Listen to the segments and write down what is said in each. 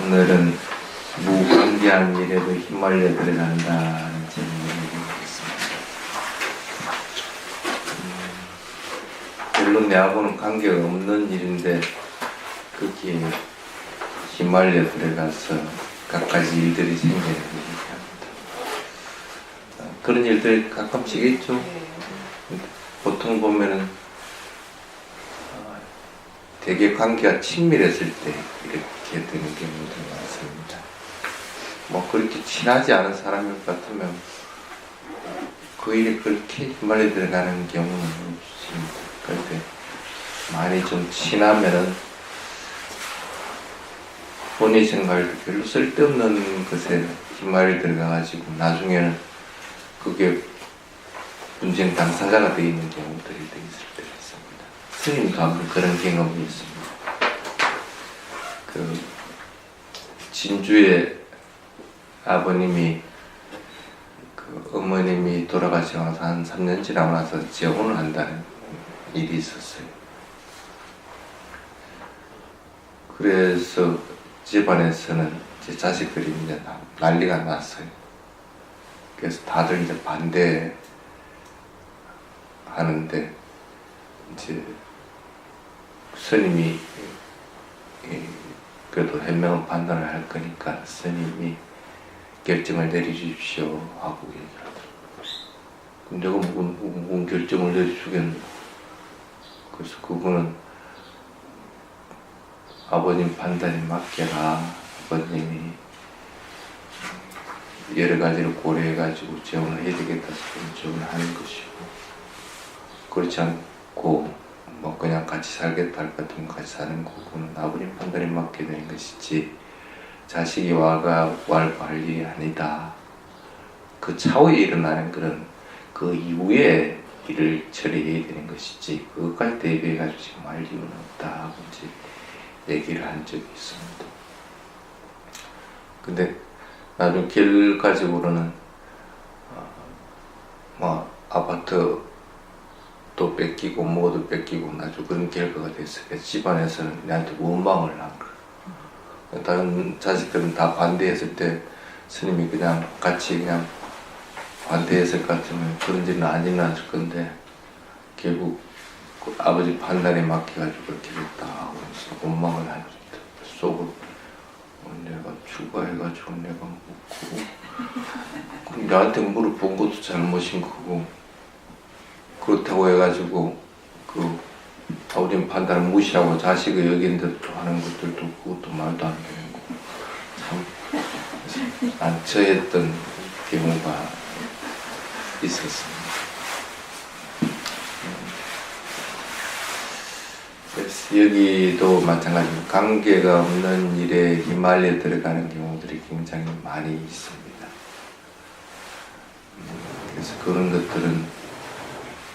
오늘은 무관계한 일에도 휘말려 들어간다는 제목을 얘기하겠습니다. 별로 내하고는 관계가 없는 일인데 거기에 휘말려 들어가서 갖가지 일들이 생기는 얘기합니다. 그런 일들이 가끔씩 있죠. 보통 보면은 되게 관계가 친밀했을 때 이렇게 되는 경우도 많습니다. 뭐 그렇게 친하지 않은 사람일 것 같으면 그 일에 그렇게 휘말려 들어가는 경우는 없습니다. 그런데 많이 좀 친하면은 본인 생각에도 별로 쓸데없는 것에 휘말려 들어가가지고 나중에는 그게 분쟁 당사자가 되어 있는 경우들이 있을 때가 있습니다. 스님도 한번 그런 경험이 있습니다. 그 진주에 아버님이 그 어머님이 돌아가시고 나서 한 3년 지나고 나서 재혼을 한다는 일이 있었어요. 그래서 집안에서는 제 자식들이 이제 난리가 났어요. 그래서 다들 이제 반대하는데 이제 스님이 그래도 현명한 판단을 할 거니까 스님이 결정을 내려주십시오 하고 얘기를 하더라고요. 내가 무슨 결정을 내려주겠노? 그래서 그거는 아버님 판단에 맡겨라. 아버님이 여러 가지를 고려해가지고 재혼을 해야 되겠다 싶으면 재혼을 하는 것이고, 그렇지 않고 뭐 그냥 같이 살겠다 할 것 같으면 같이 사는 거고는 아버님 판단에 맡게 되는 것이지 자식이 할 일이 아니다. 그 차후에 일어나는 그런 그 이후에 일을 처리해야 되는 것이지 그것까지 대비해가지고 지금 할 이유는 없다 하고 이제 얘기를 한 적이 있습니다. 근데 나중에 결과적으로는 뭐 아파트도 뺏기고 뭐도 뺏기고 나중에 그런 결과가 됐어요. 집안에서는 내한테 원망을 한 거예요. 다른 자식들은 다 반대했을 때 스님이 그냥 같이 그냥 반대했을 것 같으면 그런 일은 안 일어났을 건데 결국 그 아버지 판단에 맡겨가지고 그렇게 됐다 하고 원망을 하죠. 속으로 내가 추가해가지고 내가 묻고 나한테 물어본 것도 잘못인 거고 그렇다고 해가지고 그 아버님 판단을 무시하고 자식을 여기는 듯 하는 것들도 그것도 말도 안 되는 거고 참 난처했던 경우가 있었습니다. 그래서 여기도 마찬가지로 관계가 없는 일에 휘말려 들어가는 경우들이 굉장히 많이 있습니다. 그래서 그런 것들은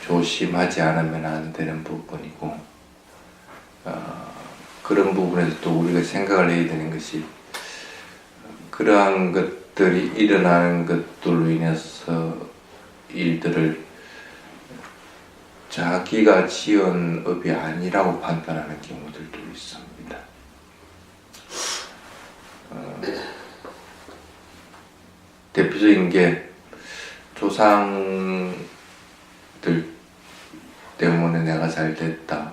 조심하지 않으면 안 되는 부분이고 그런 부분에서 또 우리가 생각을 해야 되는 것이 그러한 것들이 일어나는 것들로 인해서 일들을 자기가 지은 업이 아니라고 판단하는 경우들도 있습니다. 대표적인 게 조상들 때문에 내가 잘 됐다,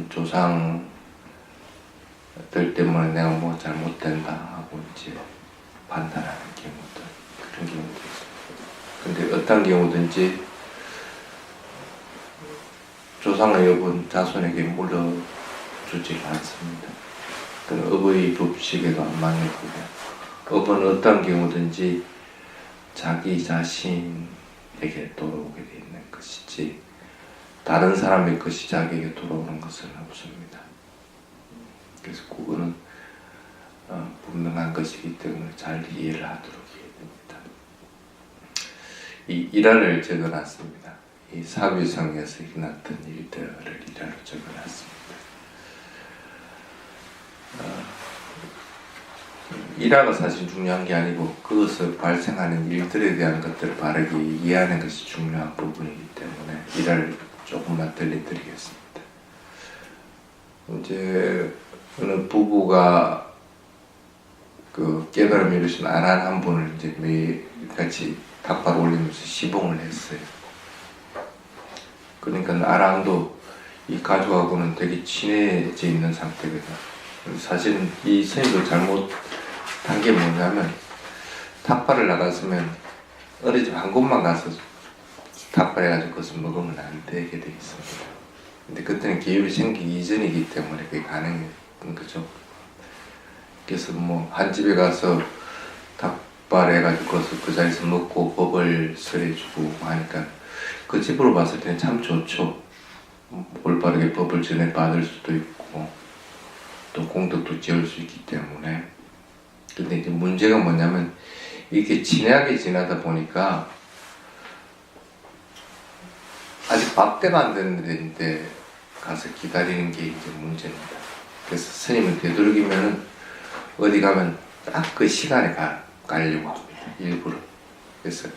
조상들 때문에 내가 뭐 잘못된다 하고 이제 판단하는 경우들, 그런 경우도 있습니다. 근데 어떤 경우든지 조상의 업은 자손에게 물려주지 않습니다. 업의 법칙에도 안 맞는 거고, 업은 어떤 경우든지 자기 자신에게 돌아오게 되어 있는 것이지 다른 사람의 것이 자기에게 돌아오는 것은 없습니다. 그래서 그거는 분명한 것이기 때문에 잘 이해를 하도록 해야 됩니다. 이 일화를 적어놨습니다. 이 사비성에서 일어났던 일들을 일화로 적어놨습니다. 일화가 사실 중요한 게 아니고 그것을 발생하는 일들에 대한 것들을 바르게 이해하는 것이 중요한 부분이기 때문에 일화를 조금만 들려드리겠습니다. 이제 어느 부부가 그 깨달음을 이루신 아란 한 분을 이제 매일같이 닭발 올리면서 시봉을 했어요. 그러니까 아란도 이 가족하고는 되게 친해져 있는 상태거든요. 사실은 이 스님도 잘못한 게 뭐냐면 닭발을 나갔으면 어느 집 한 곳만 가서 닭발해가지고 그것을 먹으면 안 되게 돼 있습니다. 근데 그때는 계율이 생기기 이전이기 때문에 그게 가능한 거죠. 그래서 뭐 한 집에 가서 닭발해가지고 그것을 그 자리에서 먹고 법을 설해주고 하니까 그 집으로 봤을 때는 참 좋죠. 올바르게 법을 전해받을 수도 있고 또 공덕도 지을 수 있기 때문에. 근데 이제 문제가 뭐냐면 이렇게 친하게 지나다 보니까 아직 밥 때가 안 됐는데 가서 기다리는 게 이제 문제입니다. 그래서 스님은 되도록이면은 어디 가면 딱 그 시간에 가려고 합니다. 일부러. 그래서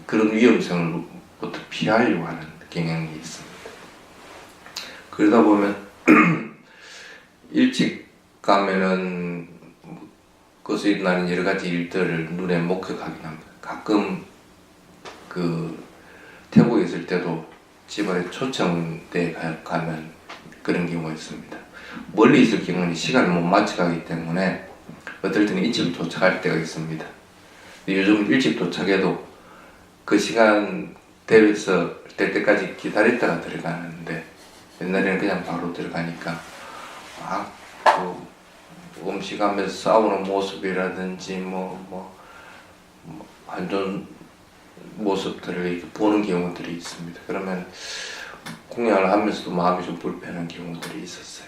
그런 위험성을부터 피하려고 하는 경향이 있습니다. 그러다 보면 일찍 가면은 그것에 일어나는 여러 가지 일들을 눈에 목격하긴 합니다. 가끔 그 태국에 있을 때도 집안에 초청대 가면 그런 경우가 있습니다. 멀리 있을 경우는 시간을 못 맞춰가기 때문에 어떨 때는 일찍 도착할 때가 있습니다. 요즘 일찍 도착해도 그 시간 대에서 될 때까지 기다렸다가 들어가는데 옛날에는 그냥 바로 들어가니까 그 음식하면서 싸우는 모습이라든지 안 좋은 모습들을 이렇게 보는 경우들이 있습니다. 그러면 공양을 하면서도 마음이 좀 불편한 경우들이 있었어요.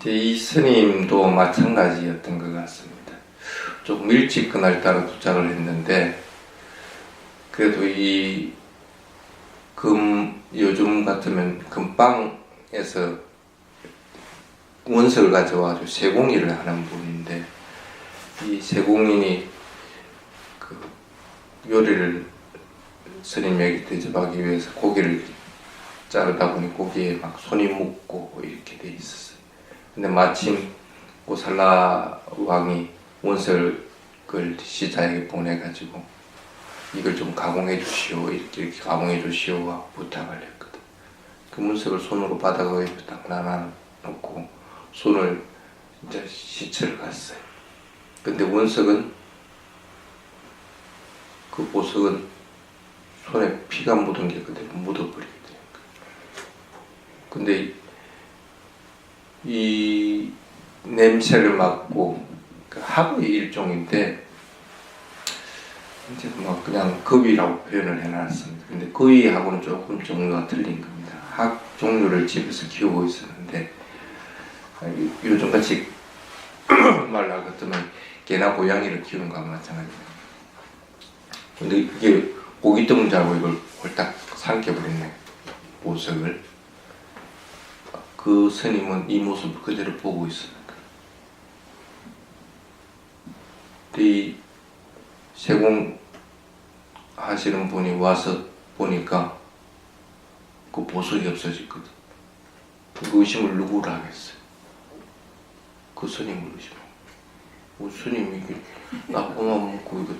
이 스님도 마찬가지였던 것 같습니다. 조금 일찍 그날따라 도착을 했는데 그래도 요즘 같으면 금방에서 원석을 가져와서 세공일을 하는 분인데 이 세공인이 그 요리를 스님에게 대접하기 위해서 고기를 자르다 보니 고기에 막 손이 묻고 이렇게 돼 있었어요. 근데 마침 고살라 왕이 원석을 시자에게 보내가지고 이걸 좀 가공해 주시오, 이렇게 가공해 주시오 하고 부탁을 했거든. 그 문석을 손으로 바닥에 딱 놔놓고 손을 이제 시체를 갔어요. 근데 원석은 그 보석은 손에 피가 묻은 게 그대로 묻어버리게 돼요. 근데 이 냄새를 맡고 그 하고의 일종인데 이제 뭐 그냥 겁이라고 표현을 해놨습니다. 근데 거위하고는 조금 종류가 틀린 겁니다. 학 종류를 집에서 키우고 있었는데 요즘같이 말로 같으면 개나 고양이를 키우는 거와 마찬가지입니다. 근데 이게 고기 때문에 자고 이걸 홀딱 삼켜버렸네, 보석을. 그 스님은 이 모습을 그대로 보고 있었는가. 이 세공 하시는 분이 와서 보니까 그 보석이 없어졌거든. 그 의심을 누구를 하겠어요? 그 스님을 의심하고. 스님이 이게 나쁘만 먹고 이거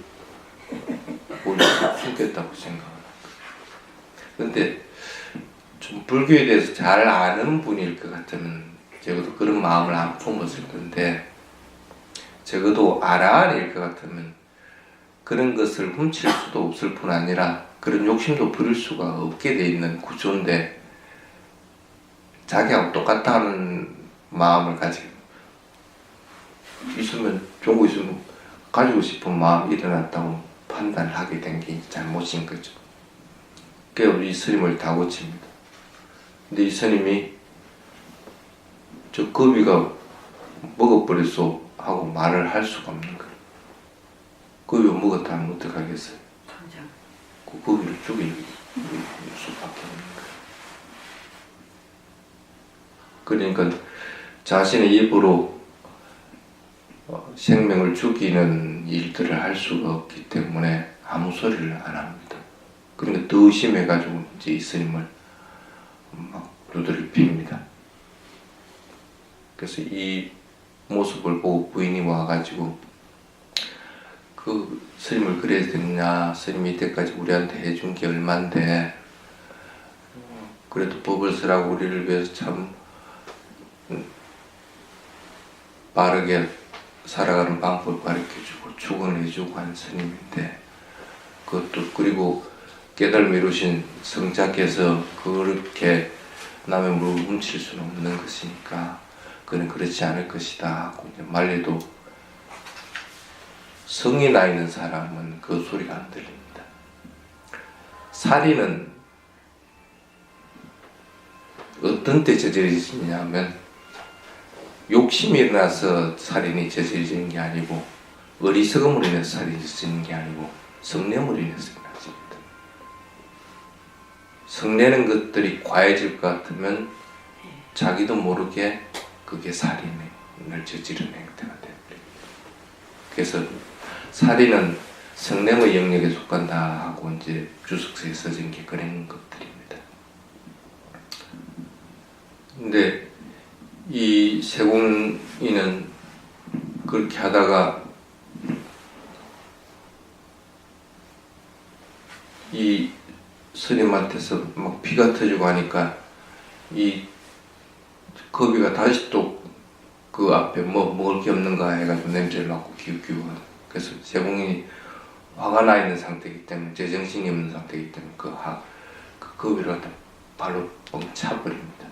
뭘 숨겼다고 생각을. 근데 좀 불교에 대해서 잘 아는 분일 것 같으면 적어도 그런 마음을 안 품었을 건데 적어도 아라한일 것 같으면 그런 것을 훔칠 수도 없을 뿐 아니라 그런 욕심도 부릴 수가 없게 돼 있는 구조인데 자기하고 똑같다는 마음을 가지고 있으면 좋은 거 있으면 가지고 싶은 마음이 일어났다고 판단을 하게 된 게 잘못인 거죠. 그래서 이 스님을 다 고칩니다. 근데 이 스님이 저 거위가 먹어버렸어 하고 말을 할 수가 없는 거예요. 거위가 먹었다면 어떡하겠어요? 그 거위를 죽일 수밖에 없는 거예요. 그러니까 자신의 입으로 생명을 죽이는 일들을 할 수가 없기 때문에 아무 소리를 안 합니다. 그러니까 더 의심해가지고 이제 이 스님을 막 두드려 팹니다. 그래서 이 모습을 보고 부인이 와가지고 그 스님을 그래야 되느냐, 스님이 이때까지 우리한테 해준 게 얼만데 그래도 법을 쓰라고 우리를 위해서 참 바르게 살아가는 방법을 가르쳐주고 축원해주고 한 스님인데, 그것도 그리고 깨달음 이루신 성자께서 그렇게 남의 물을 훔칠 수는 없는 것이니까 그는 그렇지 않을 것이다 하고 이제 말려도 성이 나 있는 사람은 그 소리가 안 들립니다. 살인은 어떤 때 저지르지냐면 욕심이 일어나서 살인이 저지르는 게 아니고, 어리석음으로 인해서 살인이 저지르는 게 아니고 성냄으로 인해서 일어나집니다. 성내는 것들이 과해질 것 같으면 자기도 모르게 그게 살인을 저지르는 행태가 됩니다. 그래서 살인은 성냄의 영역에 속한다 하고 이제 주석서에 써진 게 그런 것들입니다. 근데 이 세공인은 그렇게 하다가 이 스님한테서 막 피가 터지고 하니까 이 거비가 다시 또 그 앞에 뭐 먹을 게 없는가 해가지고 냄새를 맡고 기웃기웃. 그래서 세공인이 화가 나 있는 상태이기 때문에, 제정신이 없는 상태이기 때문에 그 거비를 갖다 발로 뻥 차버립니다.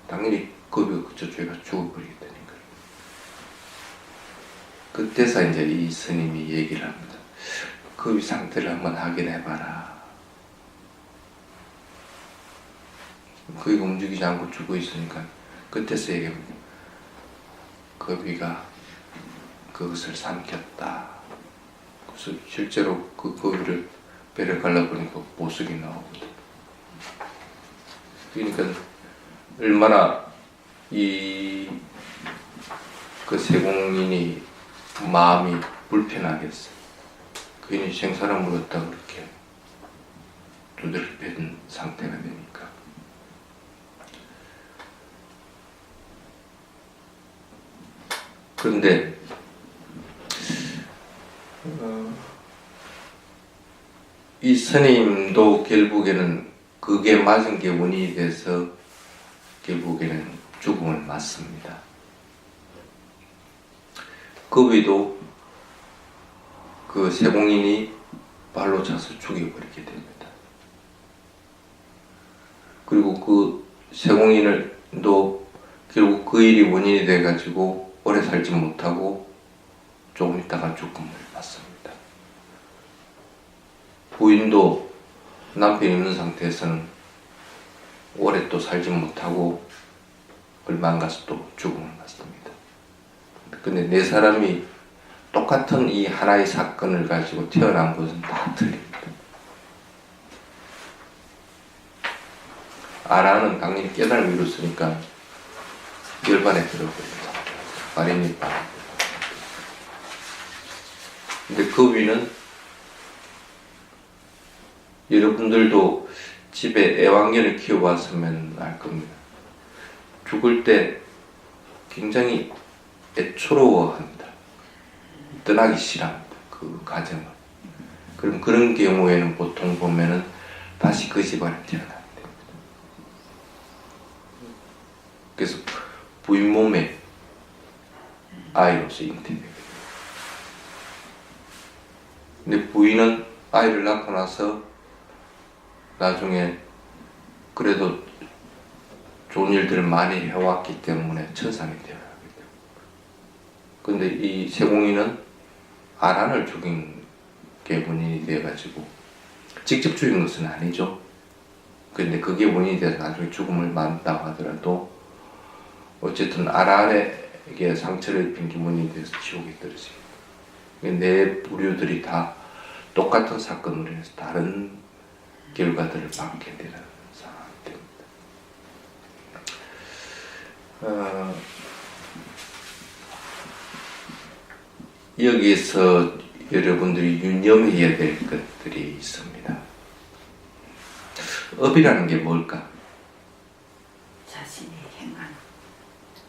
당연히 거비가 저쪽에 가서 죽어버리게 되는 거예요. 그때서 이제 이 스님이 얘기를 합니다. 거비 상태를 한번 확인해봐라. 거기가 움직이지 않고 죽어 있으니까 그때서 얘기합니다. 거비가 그것을 삼켰다. 그래서 실제로 그 거비를 배를 갈라보니까 보석이 나오거든. 그러니까 얼마나 그 세공인이 마음이 불편하겠어. 그인이 생사를 물었다 그렇게 두드려 뺀 상태가 되니까. 그런데 이 스님도 결국에는 그게 맞은 게 원인이 돼서 결국에는 죽음을 맞습니다. 거비도 그 세공인이 발로 차서 죽여버리게 됩니다. 그리고 그 세공인을도 결국 그 일이 원인이 돼가지고 오래 살지 못하고 조금 있다가 죽음을 맞습니다. 부인도 남편이 있는 상태에서는 오래 또 살지 못하고 얼마 안 가서 또 죽음을 맞습니다. 근데 네 사람이 똑같은 이 하나의 사건을 가지고 태어난 것은 다 틀립니다. 아라는 당연히 깨달음을 이뤘으니까 열반에 들어버립니다. 마린이빠. 근데 그 위는 여러분들도 집에 애완견을 키워봤으면 알 겁니다. 죽을 때 굉장히 애초로워합니다. 떠나기 싫어합니다. 그 가정을. 그럼 그런 경우에는 보통 보면은 다시 그 집안에 태어나게 됩니다. 그래서 부인 몸에 아이로서 잉태되게 됩니다. 근데 부인은 아이를 낳고 나서 나중에 그래도 좋은 일들을 많이 해왔기 때문에 천상이 되어나게 되고, 근데 이 세공인은 아란을 죽인 게 원인이 돼가지고 직접 죽인 것은 아니죠. 근데 그게 원인이 돼서 나중에 죽음을 맞는다고 하더라도 어쨌든 아란에게 상처를 입힌 게 원인이 돼서 지옥에 떨어집니다. 내 부류들이 다 똑같은 사건으로 인해서 다른 결과들을 받게 되는 상황이 됩니다. 여기에서 여러분들이 유념해야 될 것들이 있습니다. 업이라는 게 뭘까? 자신이 행한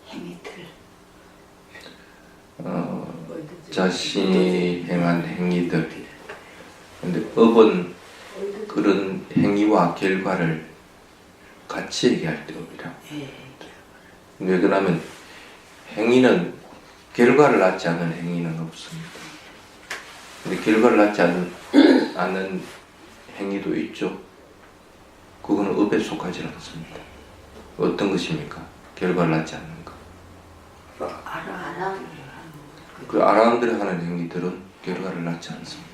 행위들. 자신이 행한 행위들. 근데 업은 그런 행위와 결과를 같이 얘기할 때 업이라고. 왜 그러냐면 행위는 결과를 낳지 않는 행위는 없습니다. 근데 결과를 낳지 않는 행위도 있죠. 그거는 업에 속하지 않습니다. 어떤 것입니까? 결과를 낳지 않는 것. 그 아람들이 하는 행위들은 결과를 낳지 않습니다.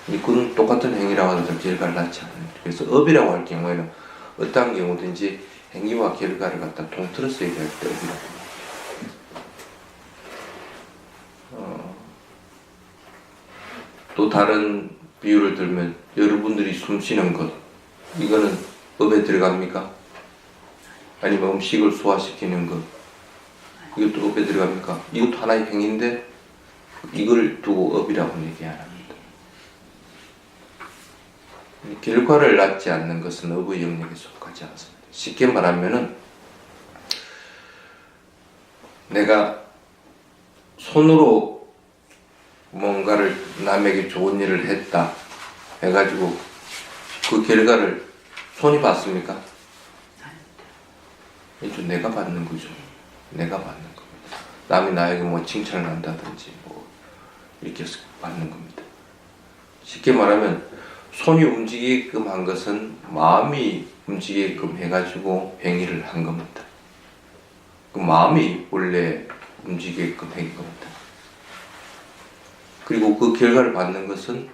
그건 똑같은 행위라고 하더라도 결과를 낳지 않습니다. 그래서 업이라고 할 경우에는 어떠한 경우든지 행위와 결과를 갖다 통틀어서 얘기할 때 업이라고 합니다. 또 다른 비유를 들면 여러분들이 숨쉬는 것, 이거는 업에 들어갑니까? 아니면 음식을 소화시키는 것, 이것도 업에 들어갑니까? 이것도 하나의 행위인데 이걸 두고 업이라고 얘기 안 합니다. 결과를 낳지 않는 것은 업의 영역에 속하지 않습니다. 쉽게 말하면은 내가 손으로 뭔가를 남에게 좋은 일을 했다 해가지고 그 결과를 손이 받습니까? 이쪽 내가 받는 거죠. 내가 받는 겁니다. 남이 나에게 뭐 칭찬을 한다든지 뭐 이렇게 받는 겁니다. 쉽게 말하면 손이 움직이게끔 한 것은 마음이 움직이게끔 해가지고 행위를 한 겁니다. 그 마음이 원래 움직이게끔 한 겁니다. 그리고 그 결과를 받는 것은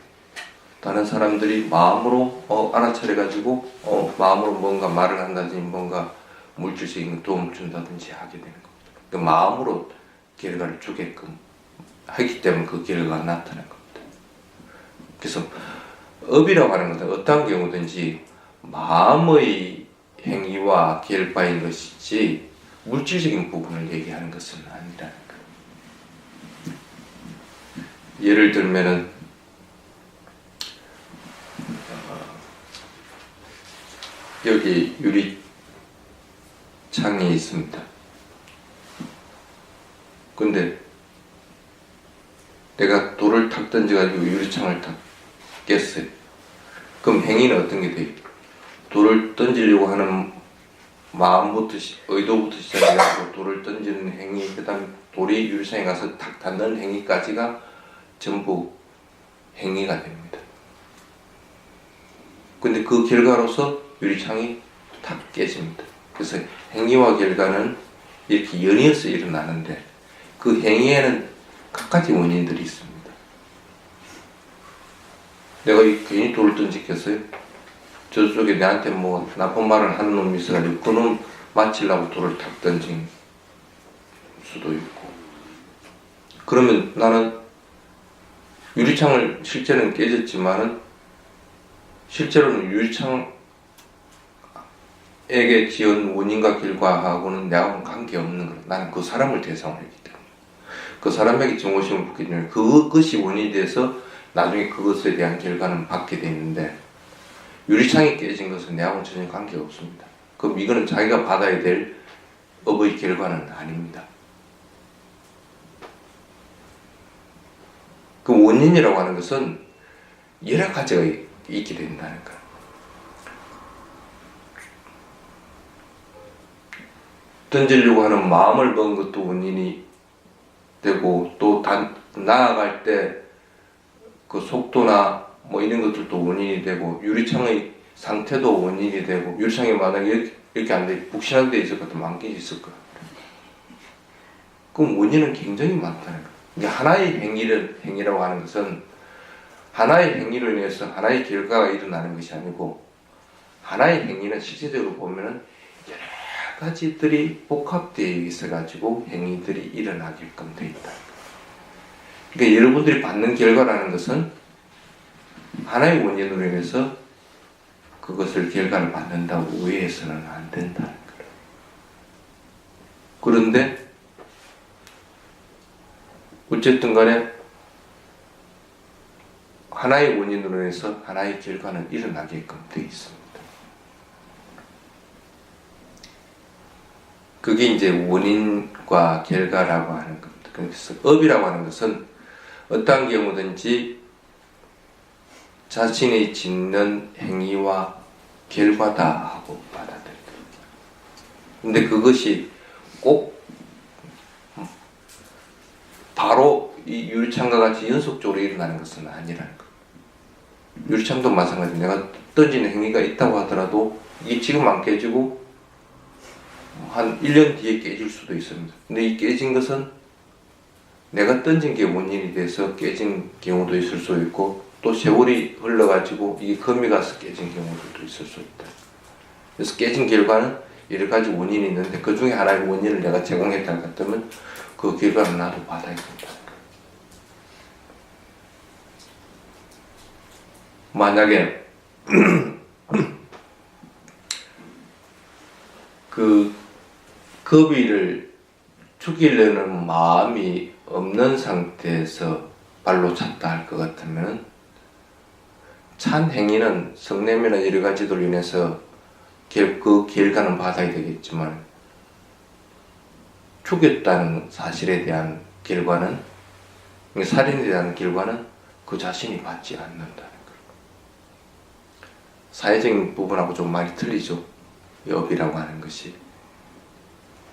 다른 사람들이 마음으로 알아차려가지고 마음으로 뭔가 말을 한다든지 뭔가 물질적인 도움을 준다든지 하게 되는 겁니다. 그 마음으로 결과를 주게끔 하기 때문에 그 결과가 나타나는 겁니다. 그래서 업이라고 하는 것은 어떠한 경우든지 마음의 행위와 결과인 것이지 물질적인 부분을 얘기하는 것은 아니라는 거예요. 예를 들면은 여기 유리창이 있습니다. 근데 내가 돌을 탁 던져가지고 유리창을 탁 깼어요. 그럼 행위는 어떤 게 돼요? 돌을 던지려고 하는 마음부터 의도부터 시작해서 돌을 던지는 행위, 그 다음에 돌이 유리창에 가서 탁 닿는 행위까지가 전부 행위가 됩니다. 근데 그 결과로서 유리창이 탁 깨집니다. 그래서 행위와 결과는 이렇게 연이어서 일어나는데 그 행위에는 각가지 원인들이 있습니다. 내가 괜히 돌을 던지겠어요? 저쪽에 내한테 뭐 나쁜 말을 하는 놈이 있어가지고 그놈 맞히려고 돌을 탁 던진 수도 있고, 그러면 나는 유리창을 실제로는 깨졌지만은 실제로는 유리창에게 지은 원인과 결과하고는 내하고는 관계없는 거예요. 나는 그 사람을 대상으로 했기 때문에 그 사람에게 정오심을 붙기 때문에 그것이 원인이 돼서 나중에 그것에 대한 결과는 받게 되는데 유리창이 깨진 것은 내하고는 전혀 관계가 없습니다. 그럼 이거는 자기가 받아야 될 업의 결과는 아닙니다. 그 원인이라고 하는 것은 여러 가지가 있게 된다는 거예요. 던지려고 하는 마음을 먹은 것도 원인이 되고, 또 나아갈 때 그 속도나 뭐 이런 것들도 원인이 되고, 유리창의 상태도 원인이 되고, 유리창이 만약에 이렇게 안 돼, 북신한 데 있을 것도 많게 있을 거야. 그럼 원인은 굉장히 많다는 거야. 이게 하나의 행위라고 하는 것은 하나의 행위로 인해서 하나의 결과가 일어나는 것이 아니고, 하나의 행위는 실질적으로 보면은 여러 가지들이 복합되어 있어가지고 행위들이 일어나게끔 되어 있다. 그러니까 여러분들이 받는 결과라는 것은 하나의 원인으로 인해서 그것을 결과를 받는다고 오해해서는 안 된다는 거예요. 그런데 어쨌든 간에 하나의 원인으로 해서 하나의 결과는 일어나게끔 되어 있습니다. 그게 이제 원인과 결과라고 하는 겁니다. 그래서 업이라고 하는 것은 어떠한 경우든지 자신이 짓는 행위와 결과다 하고 받아들여요. 근데 그것이 꼭 바로 이 유리창과 같이 연속적으로 일어나는 것은 아니라는 거예요. 유리창도 마찬가지로 내가 던지는 행위가 있다고 하더라도 이게 지금 안 깨지고 한 1년 뒤에 깨질 수도 있습니다. 근데 이 깨진 것은 내가 던진 게 원인이 돼서 깨진 경우도 있을 수 있고 또 세월이 흘러가지고 이게 금이 가서 깨진 경우도 있을 수 있다. 그래서 깨진 결과는 여러 가지 원인이 있는데 그 중에 하나의 원인을 내가 제공했다고 했다면 그 결과는 나도 받아야 된다. 만약에 그 거위를 죽이려는 마음이 없는 상태에서 발로 찼다 할 것 같으면 찬 행위는 성냄이나 여러 가지들로 인해서 그 결과는 받아야 되겠지만 죽였다는 사실에 대한 결과는 살인에 대한 결과는 그 자신이 받지 않는다는 거예요. 사회적인 부분하고 좀 많이 틀리죠. 업이라고 하는 것이.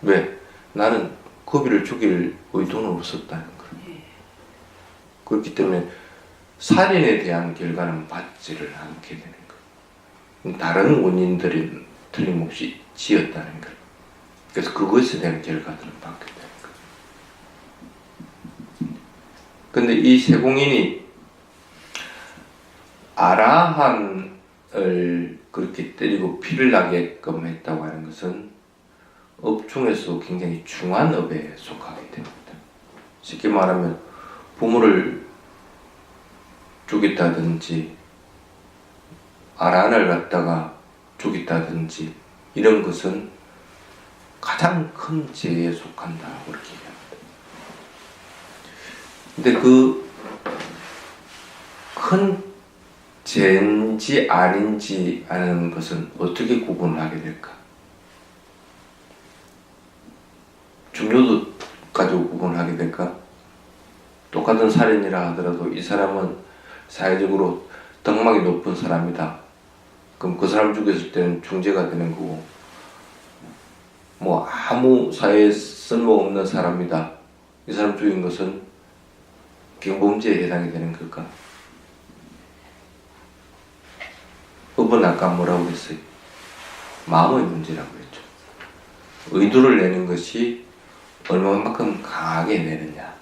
왜? 나는 거위를 죽일 의도는 없었다는 거예요. 그렇기 때문에 살인에 대한 결과는 받지를 않게 되는 거예요. 다른 원인들이 틀림없이 지었다는 거예요. 그래서 그것에 대한 결과들은 받게 되는 거예요. 근데 이 세공인이 아라한을 그렇게 때리고 피를 나게끔 했다고 하는 것은 업 중에서 굉장히 중한 업에 속하게 됩니다. 쉽게 말하면 부모를 죽였다든지 아란을 갖다가 죽였다든지 이런 것은 가장 큰 죄에 속한다고 그렇게 얘기합니다. 근데 그 큰 죄인지 아닌지 아는 것은 어떻게 구분을 하게 될까? 중요도 가지고 구분을 하게 될까? 똑같은 살인이라 하더라도 이 사람은 사회적으로 덕망이 높은 사람이다. 그럼 그 사람 죽였을 때는 중죄가 되는 거고, 뭐 아무 사회에 쓸모없는 사람이다. 이 사람 죽인 것은 경범죄에 해당이 되는 걸까? 법은 아까 뭐라고 그랬어요? 마음의 문제라고 그랬죠. 의도를 내는 것이 얼마만큼 강하게 내느냐.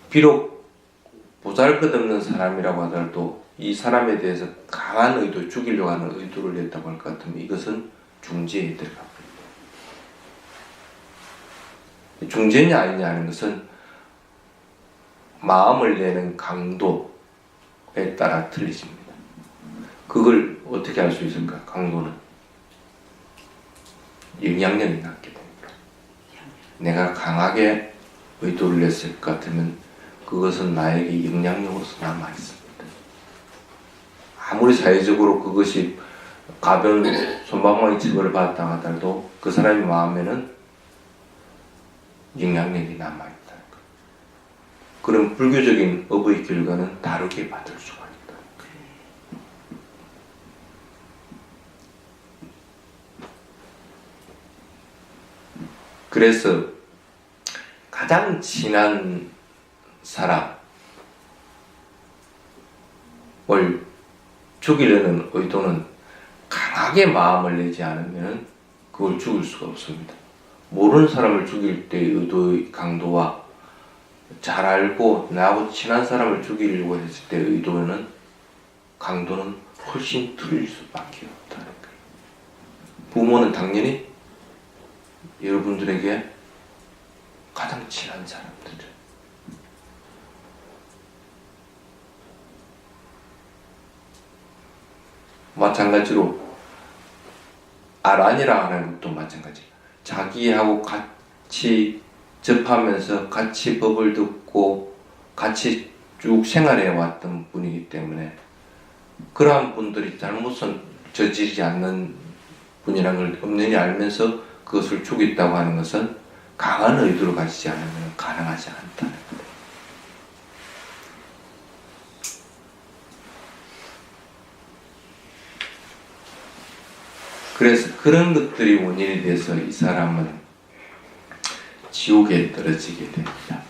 비록 보잘것없는 사람이라고 하더라도 이 사람에 대해서 강한 의도, 죽이려고 하는 의도를 냈다고 할 것 같으면 이것은 중죄에 들어갑니다. 중죄냐 아니냐 하는 것은 마음을 내는 강도에 따라 틀리집니다. 그걸 어떻게 알 수 있을까? 강도는 영향력이 낮게 됩니다. 내가 강하게 의도를 냈을 것 같으면 그것은 나에게 영향력으로서 남아있습니다. 아무리 사회적으로 그것이 가벼운 손방망이 처벌을 받았다 하더라도 그 사람의 마음에는 영향력이 남아있다는 것. 그럼 불교적인 업의 결과는 다르게 받을 수가 있다. 그래서 가장 친한 사람을 죽이려는 의도는 강하게 마음을 내지 않으면 그걸 죽일 수가 없습니다. 모르는 사람을 죽일 때의 의도의 강도와 잘 알고 나하고 친한 사람을 죽이려고 했을 때의 의도는 강도는 훨씬 틀릴 수밖에 없다는 거예요. 부모는 당연히 여러분들에게 가장 친한 사람들, 마찬가지로 아란이라 하는 것도 마찬가지. 자기하고 같이 접하면서 같이 법을 듣고 같이 쭉 생활해 왔던 분이기 때문에 그러한 분들이 잘못은 저지르지 않는 분이라는 걸 엄연히 알면서 그것을 죽였다고 하는 것은 강한 의도를 가지지 않으면 가능하지 않다는 거예요. 그래서 그런 것들이 원인이 돼서 이 사람은 지옥에 떨어지게 됩니다.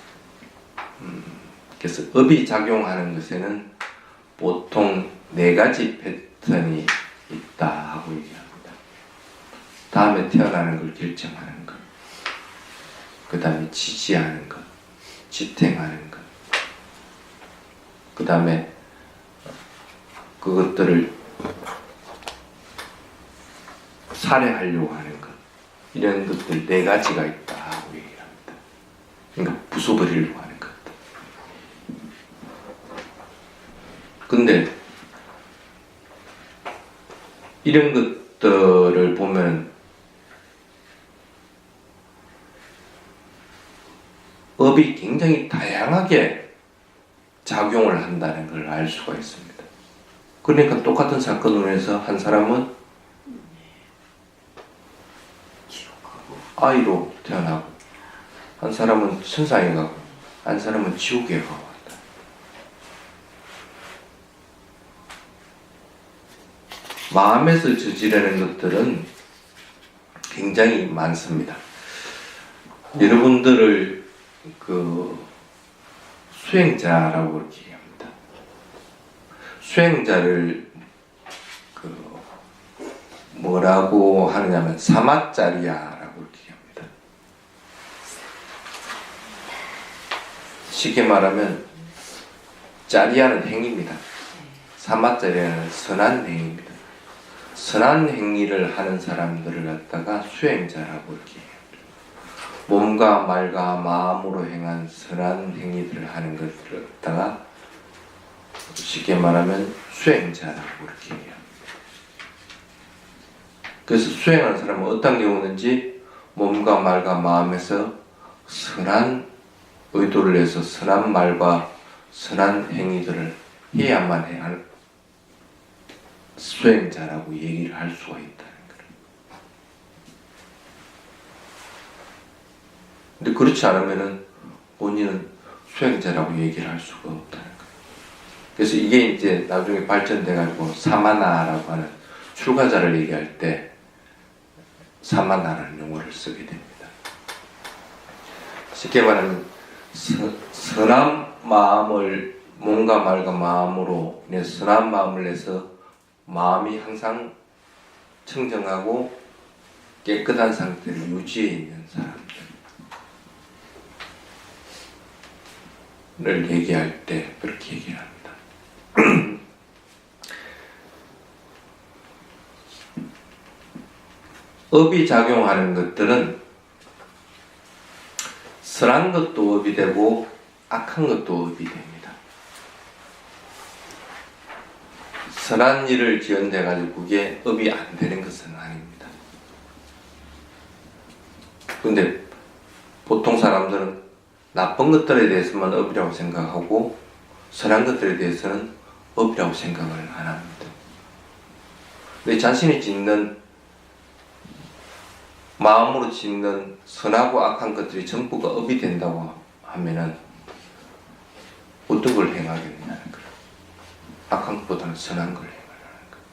그래서 업이 작용하는 것에는 보통 4가지 패턴이 있다 하고 얘기합니다. 다음에 태어나는 걸 결정하는 것, 그 다음에 지지하는 것, 지탱하는 것, 그 다음에 그것들을 살해하려고 하는 것, 이런 것들 4가지가 있다 하고 얘기를 합니다. 그러니까 부숴버리려고 하는 것들. 근데 이런 것들을 보면 업이 굉장히 다양하게 작용을 한다는 걸 알 수가 있습니다. 그러니까 똑같은 사건으로 해서 한 사람은 아이로 태어나고, 한 사람은 천상에 가고, 한 사람은 지옥에 가고 한다. 마음에서 저지르는 것들은 굉장히 많습니다. 여러분들을 수행자라고 그렇게 얘기합니다. 수행자를 뭐라고 하느냐면 사마짜리야라고 이렇게 얘기합니다. 쉽게 말하면 짜리야는 행위입니다. 사마짜리야는 선한 행위입니다. 선한 행위를 하는 사람들을 갖다가 수행자라고 이렇게 해요. 몸과 말과 마음으로 행한 선한 행위들을 하는 것들을 갖다가 쉽게 말하면 수행자라고 이렇게 해요. 그래서 수행하는 사람은 어떤 경우든지 몸과 말과 마음에서 선한 의도를 해서 선한 말과 선한 행위들을 해야만 해야 수행자라고 얘기를 할 수가 있다는 거예요. 근데 그렇지 않으면은 본인은 수행자라고 얘기를 할 수가 없다는 거예요. 그래서 이게 이제 나중에 발전돼가지고 사마나라고 하는 출가자를 얘기할 때 사마나라는 용어를 쓰게 됩니다. 쉽게 말하면 선한 마음을 몸과 말과 마음으로 선한 마음을 내서 마음이 항상 청정하고 깨끗한 상태를 유지해 있는 사람들을 얘기할 때 그렇게 얘기를 합니다. 업이 작용하는 것들은 선한 것도 업이 되고 악한 것도 업이 됩니다. 선한 일을 지연돼가지고 그게 업이 안 되는 것은 아닙니다. 근데 보통 사람들은 나쁜 것들에 대해서만 업이라고 생각하고 선한 것들에 대해서는 업이라고 생각을 안 합니다. 근데 자신이 짓는 마음으로 짓는 선하고 악한 것들이 전부가 업이 된다고 하면은 어떤 걸 행하겠냐는 거예요. 악한 것보다는 선한 걸 행하는 거예요.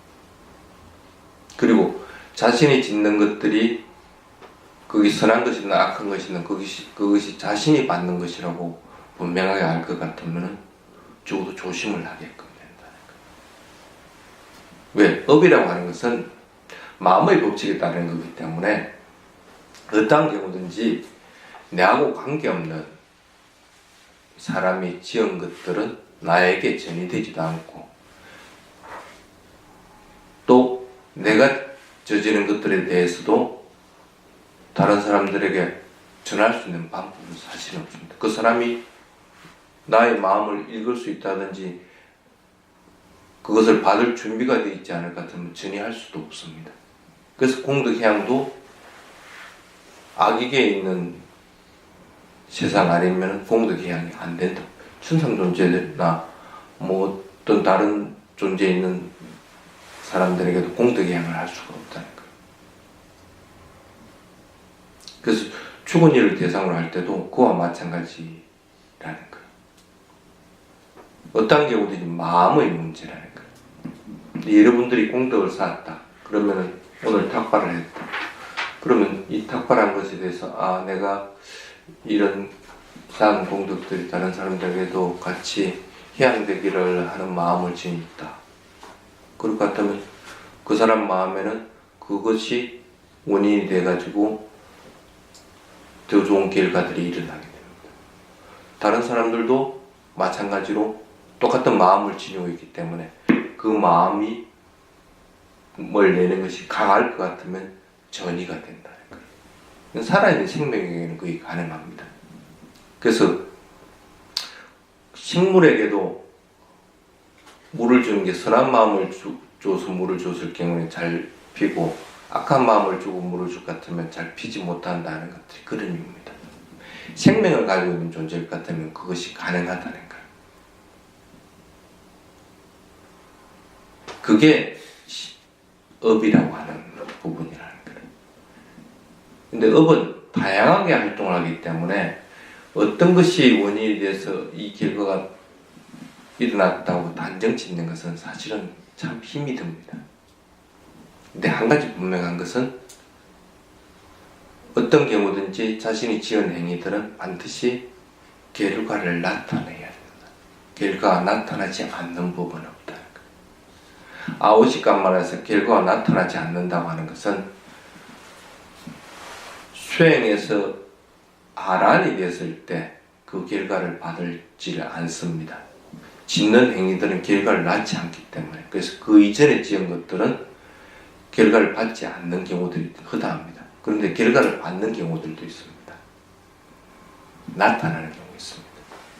그리고 자신이 짓는 것들이 그게 선한 것이든 악한 것이든 그것이 자신이 받는 것이라고 분명하게 알 것 같으면은 적어도 조심을 하게끔 된다는 거예요. 왜? 업이라고 하는 것은 마음의 법칙에 따르는 거기 때문에 어떠한 경우든지 내하고 관계없는 사람이 지은 것들은 나에게 전이되지도 않고 또 내가 저지른 것들에 대해서도 다른 사람들에게 전할 수 있는 방법은 사실은 없습니다. 그 사람이 나의 마음을 읽을 수 있다든지 그것을 받을 준비가 되어 있지 않을 것 같으면 전이할 수도 없습니다. 그래서 공덕해양도 악익에 있는 세상 아니면 공덕해양이 안 된다. 천상 존재나 뭐 어떤 다른 존재 있는 사람들에게도 공덕의 행을 할 수가 없다는 거예요. 그래서 죽은 이를 대상으로 할 때도 그와 마찬가지라는 거예요. 어떤 경우든지 마음의 문제라는 거예요. 여러분들이 공덕을 쌓았다. 그러면은 오늘 탁발을 했다. 그러면 이 탁발한 것에 대해서 아 내가 이런 쌓은 공덕들이 다른 사람들에게도 같이 희양되기를 하는 마음을 지니있다. 그럴 것 같으면 그 사람 마음에는 그것이 원인이 돼가지고 더 좋은 결과들이 일어나게 됩니다. 다른 사람들도 마찬가지로 똑같은 마음을 지니고 있기 때문에 그 마음이 뭘 내는 것이 강할 것 같으면 전이가 된다는 거예요. 살아있는 생명에게는 그게 가능합니다. 그래서 식물에게도 물을 주는 게 선한 마음을 줘서 물을 줬을 경우에 잘 피고 악한 마음을 주고 물을 줄 것 같으면 잘 피지 못한다는 것들이 그런 이유입니다. 생명을 가지고 있는 존재일 것 같으면 그것이 가능하다는 거예요. 그게 업이라고 하는 부분이라는 거예요. 근데 업은 다양하게 활동을 하기 때문에 어떤 것이 원인이 돼서 이 결과가 일어났다고 단정 짓는 것은 사실은 참 힘이 듭니다. 근데 한 가지 분명한 것은 어떤 경우든지 자신이 지은 행위들은 반드시 결과를 나타내야 된다. 결과가 나타나지 않는 부분은 없다는 거예요. 아오시간만에서 결과가 나타나지 않는다고 하는 것은 수행에서 아란이 됐을 때 그 결과를 받을지를 않습니다. 짓는 행위들은 결과를 낳지 않기 때문에 그래서 그 이전에 지은 것들은 결과를 받지 않는 경우들이 허다합니다. 그런데 결과를 받는 경우들도 있습니다. 나타나는 경우 있습니다.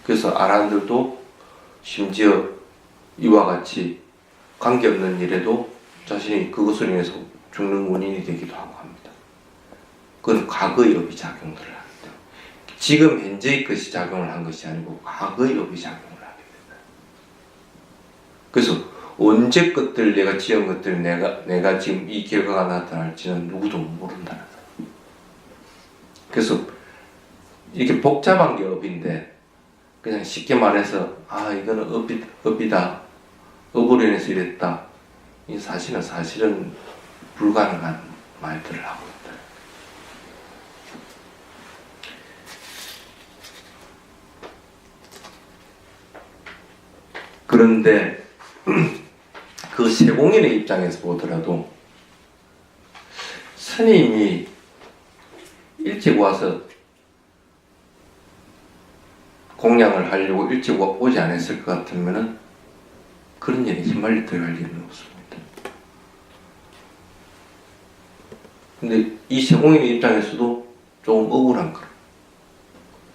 그래서 아란들도 심지어 이와 같이 관계없는 일에도 자신이 그것으로 인해서 죽는 원인이 되기도 하고 합니다. 그건 과거의 업이 작용들을 합니다. 지금 현재의 것이 작용을 한 것이 아니고 과거의 업이 작용을 하게 된다. 그래서 언제 것들 내가 지은 것들 내가 지금 이 결과가 나타날지는 누구도 모른다는 거예요. 그래서 이렇게 복잡한 게 업인데 그냥 쉽게 말해서 아 이거는 업이다. 업으로 인해서 이랬다. 이 사실은 불가능한 말들을 하고 있다. 그런데 그 세공인의 입장에서 보더라도 스님이 일찍 와서 공양을 하려고 일찍 오지 않았을 것 같으면은 그런 일에 휘말려 들어갈 일은 없습니다. 근데 이 세공인의 입장에서도 조금 억울한 거예요.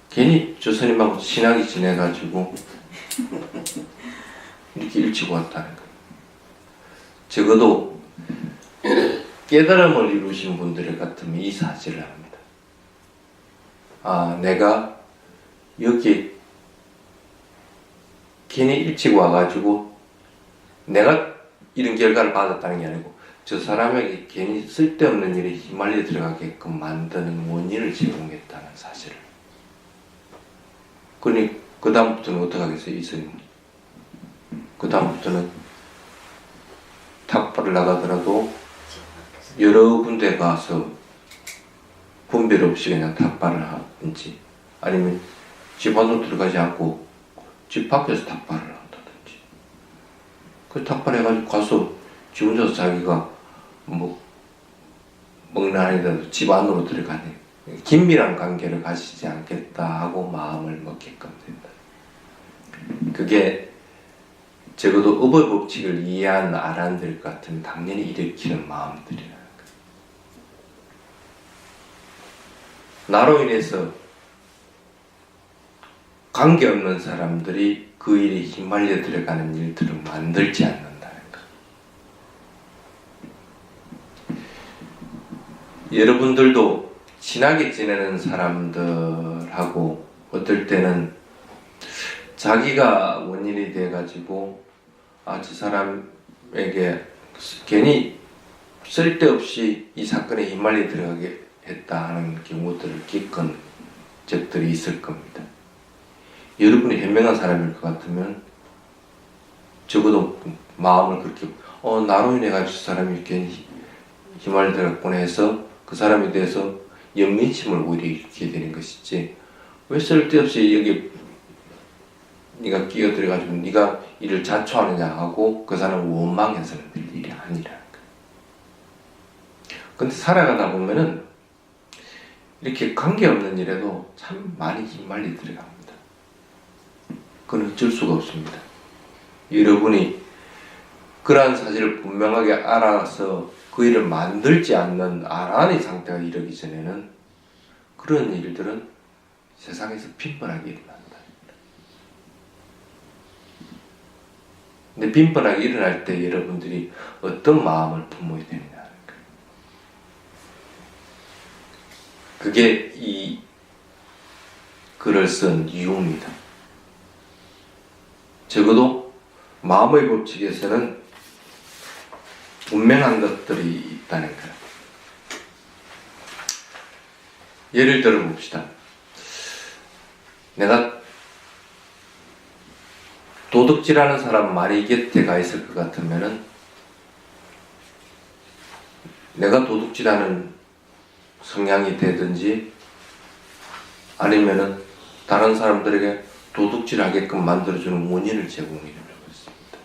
괜히 저 스님하고 친하게 지내가지고 이렇게 일찍 왔다는 거예요. 적어도 깨달음을 이루신 분들 같으면 이 사실을 합니다. 아, 내가 여기 괜히 일찍 와가지고 내가 이런 결과를 받았다는 게 아니고 저 사람에게 괜히 쓸데없는 일에 휘말려 들어가게끔 만드는 원인을 제공했다는 사실을. 그러니 그 다음부터는 어떻게 하겠어요? 이 스님. 그 다음부터는 탁발을 나가더라도 여러 군데 가서 분별 없이 그냥 탁발을 하든지 아니면 집 안으로 들어가지 않고 집 밖에서 탁발을 한다든지 그 탁발해가지고 가서 지 혼자서 자기가 뭐 먹는 아니더라도 집 안으로 들어가네 긴밀한 관계를 가지지 않겠다 하고 마음을 먹게끔 된다. 그게 적어도 업의 법칙을 이해한 아란들 같으면 당연히 일으키는 마음들이라는 거예요. 나로 인해서 관계없는 사람들이 그 일에 휘말려 들어가는 일들을 만들지 않는다는 거예요. 여러분들도 친하게 지내는 사람들하고 어떨 때는 자기가 원인이 돼가지고 저 사람에게 괜히 쓸데없이 이 사건에 휘말려 들어가게 했다 하는 경우들을 겪은 적들이 있을 겁니다. 여러분이 현명한 사람일 것 같으면 적어도 마음을 그렇게 나로 인해 가지고 사람이 괜히 휘말려 들어갔구나 해서 그 사람에 대해서 연민심을 오히려 일으키게 되는 것이지, 왜 쓸데없이 여기 네가 끼어들어가지고 네가 이를 자초하느냐 하고 그 사람을 원망해서는 될 일이 아니라는 거예요. 근데 살아가다 보면은 이렇게 관계없는 일에도 참 많이 휘말려 들어갑니다. 그건 어쩔 수가 없습니다. 여러분이 그러한 사실을 분명하게 알아서 그 일을 만들지 않는 아란의 상태가 이르기 전에는 그런 일들은 세상에서 빈번하게 일어난다. 근데 빈번하게 일어날 때 여러분들이 어떤 마음을 품어야 되느냐 하는 거예요. 그게 이 글을 쓴 이유입니다. 적어도 마음의 법칙에서는 분명한 것들이 있다는 거예요. 예를 들어 봅시다. 내가 도둑질하는 사람 말이 곁에 가 있을 것 같으면은 내가 도둑질하는 성향이 되든지 아니면은 다른 사람들에게 도둑질하게끔 만들어주는 원인을 제공해 주려고 했습니다.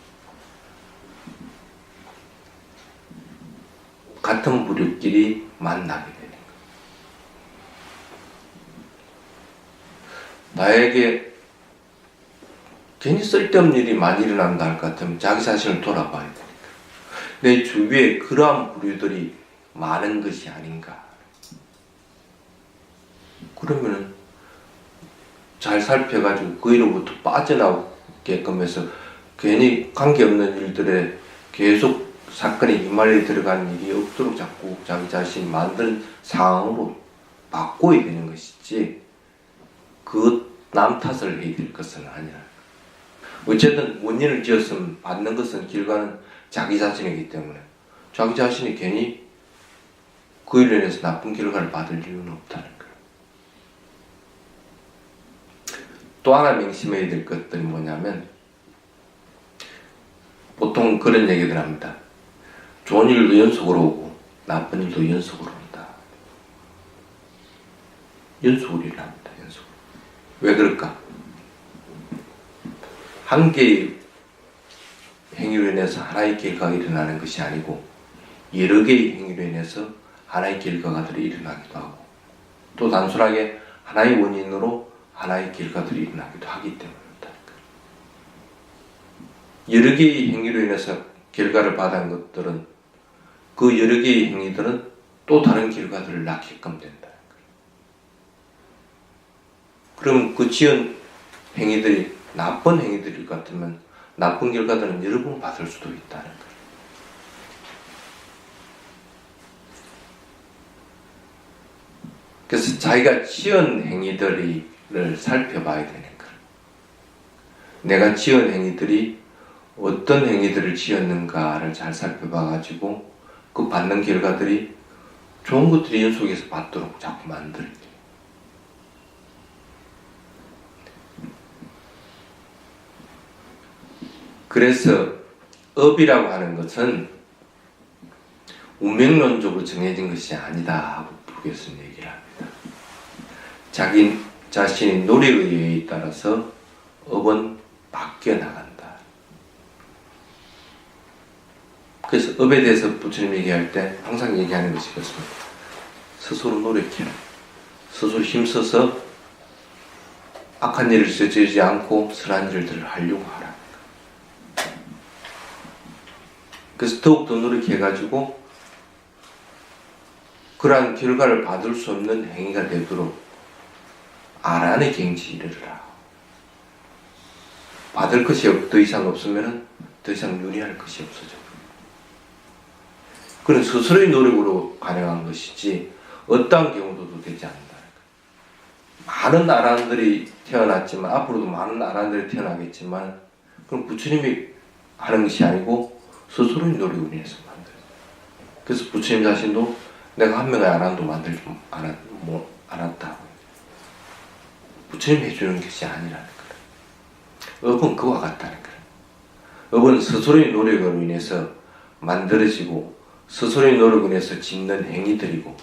같은 부류끼리 만나게 되는 거예요. 나에게 괜히 쓸데없는 일이 많이 일어난다 할 것 같으면 자기 자신을 돌아봐야 되니까. 내 주위에 그러한 부류들이 많은 것이 아닌가. 그러면은 잘 살펴가지고 그 일로부터 빠져나오게끔 해서 괜히 관계없는 일들에 계속 사건에 휘말려 들어가는 일이 없도록 자꾸 자기 자신이 만든 상황으로 바꿔야 되는 것이지, 그 남 탓을 해야 될 것은 아니라. 어쨌든 원인을 지었으면 받는 것은 결과는 자기 자신이기 때문에 자기 자신이 괜히 그 일로 인해서 나쁜 결과를 받을 이유는 없다는 거예요. 또 하나 명심해야 될 것들이 뭐냐면, 보통 그런 얘기들 합니다. 좋은 일도 연속으로 오고 나쁜 일도 연속으로 온다. 연속으로 일어납니다. 연속으로. 왜 그럴까? 한 개의 행위로 인해서 하나의 결과가 일어나는 것이 아니고 여러 개의 행위로 인해서 하나의 결과가들이 일어나기도 하고, 또 단순하게 하나의 원인으로 하나의 결과들이 일어나기도 하기 때문이다. 여러 개의 행위로 인해서 결과를 받은 것들은, 그 여러 개의 행위들은 또 다른 결과들을 낳게끔 된다. 그럼 그 지은 행위들이 나쁜 행위들일 것 같으면 나쁜 결과들은 여러 번 받을 수도 있다는 거예요. 그래서 자기가 지은 행위들을 살펴봐야 되는 거예요. 내가 지은 행위들이 어떤 행위들을 지었는가를 잘 살펴봐가지고 그 받는 결과들이 좋은 것들이 연속해서 받도록 자꾸 만들어요. 그래서 업이라고 하는 것은 운명론적으로 정해진 것이 아니다 하고 불교에서는 얘기를 합니다. 자기 자신의 노력에 따라서 업은 바뀌어 나간다. 그래서 업에 대해서 부처님 얘기할 때 항상 얘기하는 것이 그렇습니다. 스스로 노력해라. 스스로 힘써서 악한 일을 저지르지 않고 선한 일들을 하려고 하라. 그래서 더욱더 노력해가지고 그러한 결과를 받을 수 없는 행위가 되도록 아란의 경지에 이르르라. 받을 것이 더 이상 없으면 더 이상 유리할 것이 없어져. 그건 스스로의 노력으로 가능한 것이지 어떠한 경우도 되지 않는다. 많은 아란들이 태어났지만 앞으로도 많은 아란들이 태어나겠지만 그럼 부처님이 하는 것이 아니고 스스로의 노력으로 인해서 만들어요. 그래서 부처님 자신도 내가 한 명의 아란도 만들지 않았다. 부처님이 해주는 것이 아니라는 거예요. 업은 그와 같다는 거예요. 업은 스스로의 노력으로 인해서 만들어지고 스스로의 노력으로 인해서 짓는 행위들이고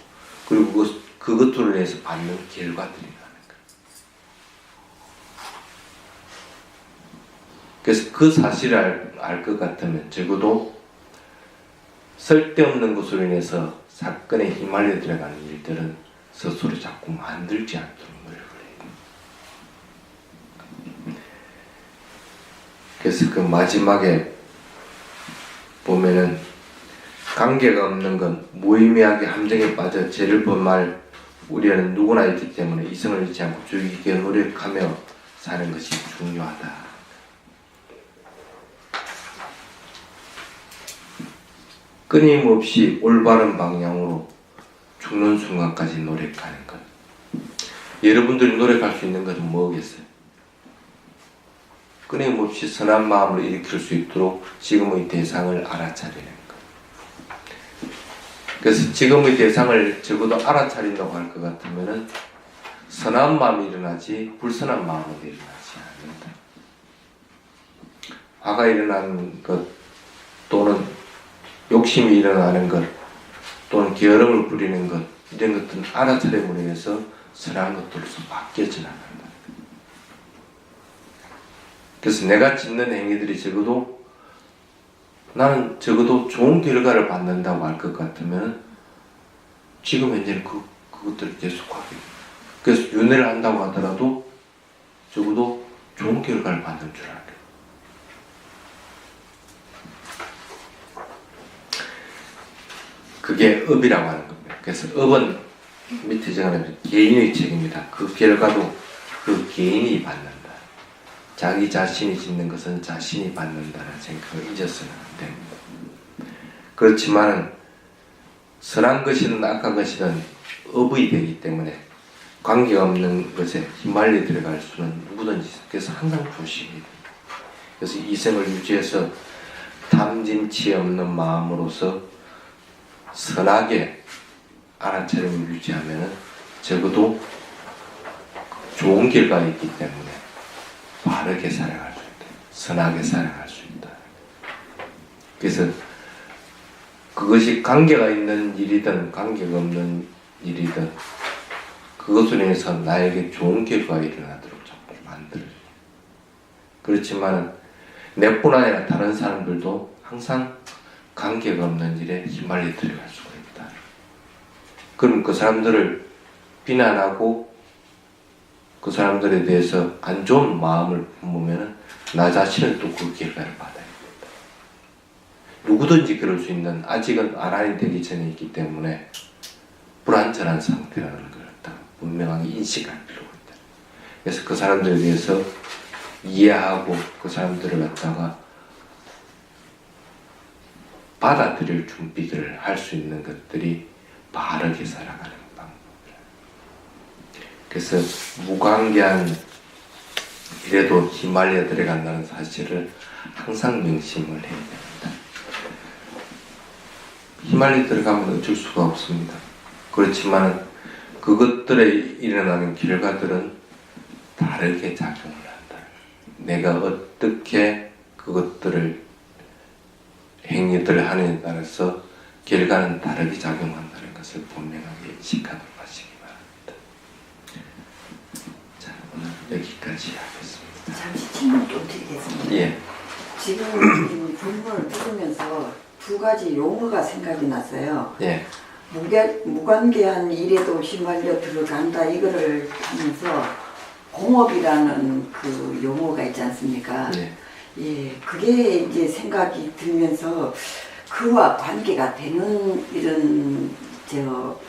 그리고 그것들을 위해서 받는 결과들이라는 거예요. 그래서 그 사실을 알 것 같으면 적어도 쓸데없는 것으로 인해서 사건에 휘말려 들어가는 일들은 스스로 자꾸 만들지 않도록 노력을 해요. 그래서 그 마지막에 보면은 관계가 없는 건 무의미하게 함정에 빠져 죄를 범할 우리는 누구나 있기 때문에 이성을 잃지 않고 주의깊게 노력하며 사는 것이 중요하다. 끊임없이 올바른 방향으로 죽는 순간까지 노력하는 것. 여러분들이 노력할 수 있는 것은 뭐겠어요? 끊임없이 선한 마음을 일으킬 수 있도록 지금의 대상을 알아차리는 것. 그래서 지금의 대상을 적어도 알아차린다고 할 것 같으면은 선한 마음이 일어나지 불선한 마음은 일어나지 않는다. 화가 일어나는 것 또는 욕심이 일어나는 것 또는 게으름을 부리는 것 이런 것들은 알아차림으로 인해서 선한 것들로서 바뀌어져 나간다. 그래서 내가 짓는 행위들이 적어도 나는 적어도 좋은 결과를 받는다고 할 것 같으면 지금 현재는 그것들을 계속하게 그래서 윤회를 한다고 하더라도 적어도 좋은 결과를 받는 줄 알아요. 그게 업이라고 하는 겁니다. 그래서 업은 밑에 적어놓은 개인의 책임이다. 그 결과도 그 개인이 받는다. 자기 자신이 짓는 것은 자신이 받는다는 생각을 잊어서는 안 됩니다. 그렇지만 선한 것이든 악한 것이든 업이 되기 때문에 관계가 없는 것에 휘말려 들어갈 수는 누구든지 있어요. 그래서 항상 조심해야 됩니다. 그래서 이성을 유지해서 탐진치 없는 마음으로서 선하게 알아차림을 유지하면 적어도 좋은 결과가 있기 때문에 바르게 살아갈 수 있다. 선하게 살아갈 수 있다. 그래서 그것이 관계가 있는 일이든 관계가 없는 일이든 그것으로 인해서 나에게 좋은 결과가 일어나도록 자꾸 만들어요. 그렇지만 내뿐 아니라 다른 사람들도 항상 관계가 없는 일에 휘말려 들어갈 수가 있다. 그럼 그 사람들을 비난하고 그 사람들에 대해서 안 좋은 마음을 품으면 나 자신은 또 그 결과를 받아야 된다. 누구든지 그럴 수 있는 아직은 아란이 되기 전에 있기 때문에 불완전한 상태라는 걸 분명하게 인식할 필요가 있다. 그래서 그 사람들에 대해서 이해하고 그 사람들을 갖다가 받아들일 준비를 할 수 있는 것들이 바르게 살아가는 방법이라. 그래서 무관계한 일에도 휘말려 들어간다는 사실을 항상 명심을 해야 됩니다. 휘말려 들어가면 어쩔 수가 없습니다. 그렇지만 그것들에 일어나는 결과들은 다르게 작용을 한다. 내가 어떻게 그것들을 행위들을 하느냐에 따라서 결과는 다르게 작용한다는 것을 분명하게 인식하도록 하시기 바랍니다. 자, 오늘 여기까지 하겠습니다. 잠시 질문 좀 드리겠습니다. 예. 지금 본문을 들으면서 두 가지 용어가 생각이 났어요. 예. 무관계한 일에도 휘말려 들어간다 이거를 하면서 공업이라는 그 용어가 있지 않습니까? 예. 예, 그게 이제 생각이 들면서 그와 관계가 되는 이런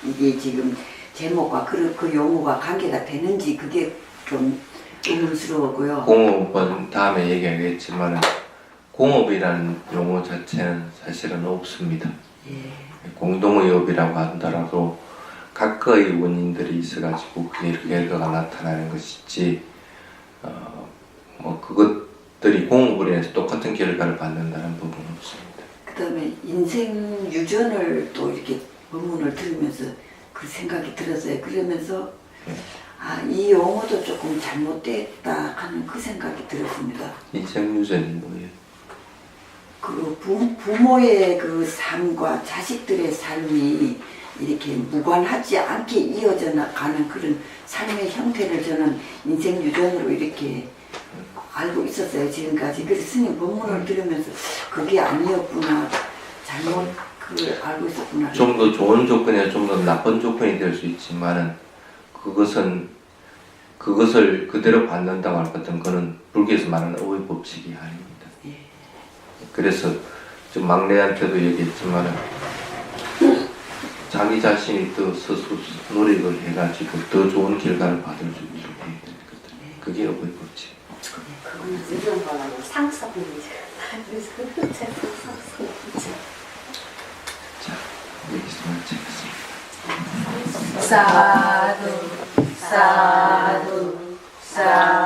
이게 지금 제목과 그 용어가 관계가 되는지 그게 좀 의문스러웠고요. 공업은 다음에 얘기하겠지만 공업이라는 용어 자체는 사실은 없습니다. 예. 공동의 업이라고 하더라도 각거의 원인들이 있어가지고 그게 결과가 나타나는 것이지 뭐 그것들이 공업으로 인해서 똑같은 결과를 받는다는 부분은 없습니다. 그다음에 인생 유전을 또 이렇게 본문을 들으면서 그 생각이 들었어요. 그러면서 아, 이 용어도 조금 잘못됐다 하는 그 생각이 들었습니다. 인생 유전이 뭐예요? 그 부모의 그 삶과 자식들의 삶이 이렇게 무관하지 않게 이어져 나가는 그런 삶의 형태를 저는 인생 유전으로 이렇게 알고 있었어요, 지금까지. 그래서 스님 본문을 들으면서 그게 아니었구나, 잘못 알고 있었구나. 좀 더 좋은 조건이나 좀 더 나쁜 조건이 될 수 있지만은 그것을 그대로 받는다고 할 것 같은 그는 불교에서 말하는 의의 법칙이 아닙니다. 예. 그래서 좀 막내한테도 얘기했지만은 자기 자신이 더 스스로 노력을 해가지고 더 좋은 결과를 받을 수 있도록 해야 되거든요. 그게 의의 법칙. 그거는 이런 거는 상습입니다. 그래서 상습이죠. 자, 여기서 마치겠습니다. 사두 사두 사두